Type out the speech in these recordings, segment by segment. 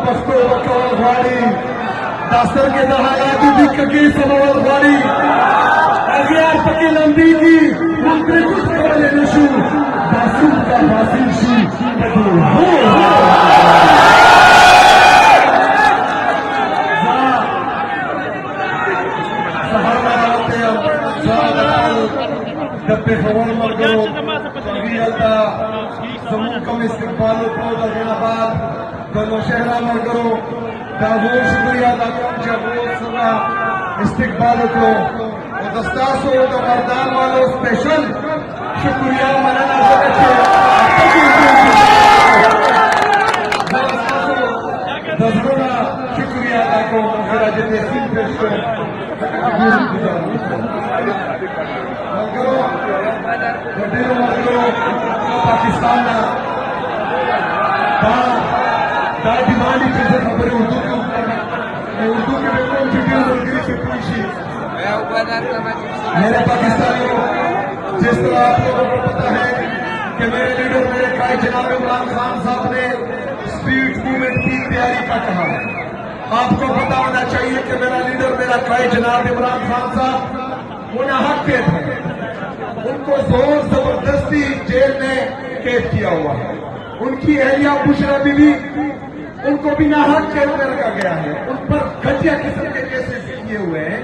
پښتو وکول غواړي دا سترګې د حالاتو دي کږې سمول غواړي اغیار پکې لمبېږي موږ پرې کوڅ کولی نه شو باسون کا باسون شي د پېښور ملګرو هغوی هلته زموږ کوم استقبال وکړو د هغې نه بعد د نوشهره ملګرو د هغو شکریه ادا کوم چې هغو سره استقبال وکړو او د ستاسو د مردان والو سپیشل شکریه مننه ځکه چې زه ستاسو د زړه شکریه ادا کوم راجه تحصیل پیش کړم پاکستان دا ڈیمانڈ کی خبریں اردو کے اوپر اردو کے بالکل ویڈیو ملگری سے پوچھی میرے پاکستانیوں جس طرح آپ لوگوں کو پتا ہے کہ میرے لیڈر میرے قائد جناب عمران خان صاحب نے اسٹریٹ موومنٹ کی تیاری کا کہا ہے آپ کو پتا ہونا چاہیے کہ میرا لیڈر میرا قائد جناب عمران خان صاحب وہ ناحق قید ہے ان کو زور زبردستی جیل میں قید کیا ہوا ہے ان کی اہلیہ بشرا بیوی ان کو بھی ناحق قید میں رکھا گیا ہے ان پر گھٹیا قسم کے کیسز کیے ہوئے ہیں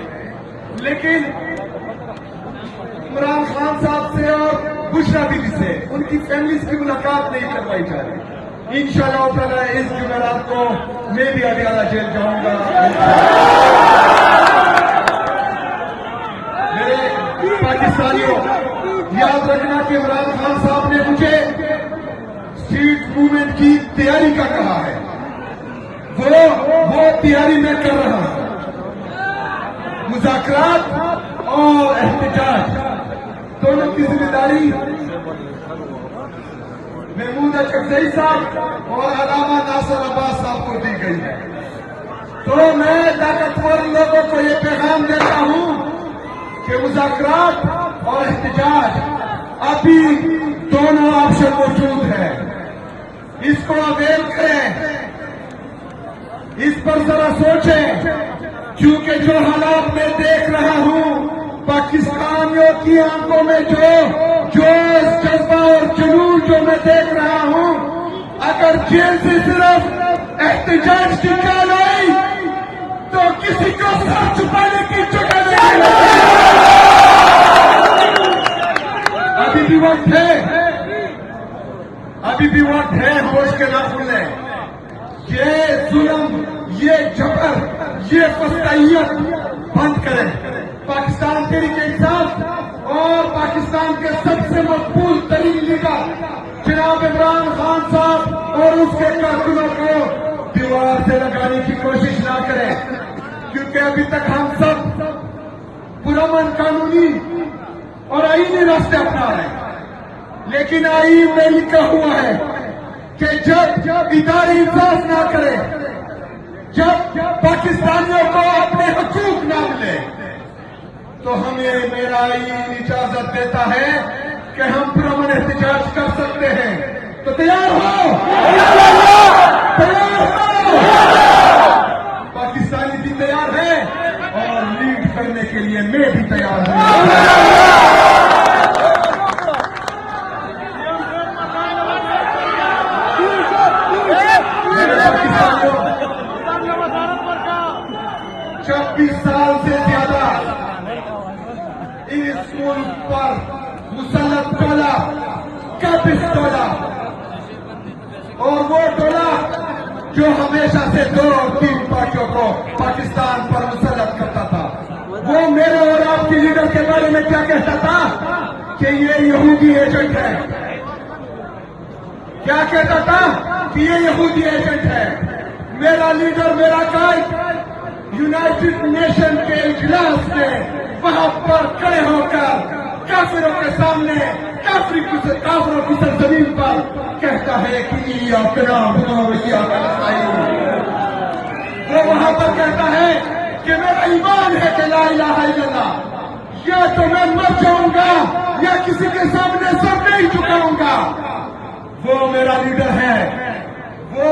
لیکن عمران خان صاحب سے اور بشرا بیوی سے ان کی فیملیز کی ملاقات نہیں کروائی جا رہی انشاءاللہ تعالی اس جمعرات کو میں بھی اڈیالہ جیل جاؤں گا میرے پاکستانیوں یاد رکھنا کہ عمران خان صاحب نے مجھے اسٹریٹ موومنٹ کی تیاری کا کہا ہے وہ تیاری میں کر رہا ہوں مذاکرات اور احتجاج دونوں کی ذمہ داری محمود اچکزئی صاحب اور علامہ ناصر عباس صاحب کو دی گئی ہے تو میں طاقتور لوگوں کو یہ پیغام دیتا ہوں کہ مذاکرات اور احتجاج ابھی دونوں آپشن موجود ہیں اس کو اویل کریں اس پر ذرا سوچیں کیونکہ جو حالات میں دیکھ رہا ہوں پاکستانیوں کی آنکھوں میں جو جوش جذبہ اور جنون جو میں دیکھ رہا ہوں اگر جیل سے صرف احتجاج کی چال آئی تو کسی کو سر چھپانے کی جگہ نہیں ابھی بھی وقت ہے ہوش کے نہ کھلیں یہ ظلم یہ جبر یہ فسطائیت بند کریں پاکستان تحریک انصاف اور پاکستان کے سب سے مقبول ترین لیڈر جناب عمران خان صاحب اور اس کے کارکنوں کو دیوار سے لگانے کی کوشش نہ کریں کیونکہ ابھی تک ہم سب پرامن قانونی اور آئینی راستے اپنا رہے ہیں لیکن آئین میں لکھا ہوا ہے کہ جب ادارے انصاف نہ کرے جب پاکستانیوں کو اپنے حقوق نہ ملے تو ہمیں میرا آئین اجازت دیتا ہے کہ ہم پرامن احتجاج کر سکتے ہیں تو تیار ہو پاکستانی بھی تیار ہے اور لیڈ کرنے کے لیے میں بھی تیار ہوں سال سے زیادہ اس ملک پر مسلط ٹولہ کیپس ٹولہ اور وہ ٹولہ جو ہمیشہ سے 2 اور 3 پارٹیوں کو پاکستان پر مسلط کرتا تھا وہ میرے اور آپ کے لیڈر کے بارے میں کیا کہتا تھا کہ یہ یہودی ایجنٹ ہے کیا کہتا تھا کہ یہ یہودی ایجنٹ ہے میرا لیڈر میرا قائد یونائٹڈ نیشن کے اجلاس میں وہاں پر کھڑے ہو کر کافروں کے سامنے کافروں کی سرزمین پر کہتا ہے کہ وہ وہاں پر کہتا ہے کہ میرا ایمان ہے کہ لا الہ الا اللہ یا تو میں مر جاؤں گا یا کسی کے سامنے سر نہیں جھکاؤں گا وہ میرا لیڈر ہے وہ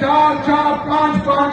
4-4, 5-5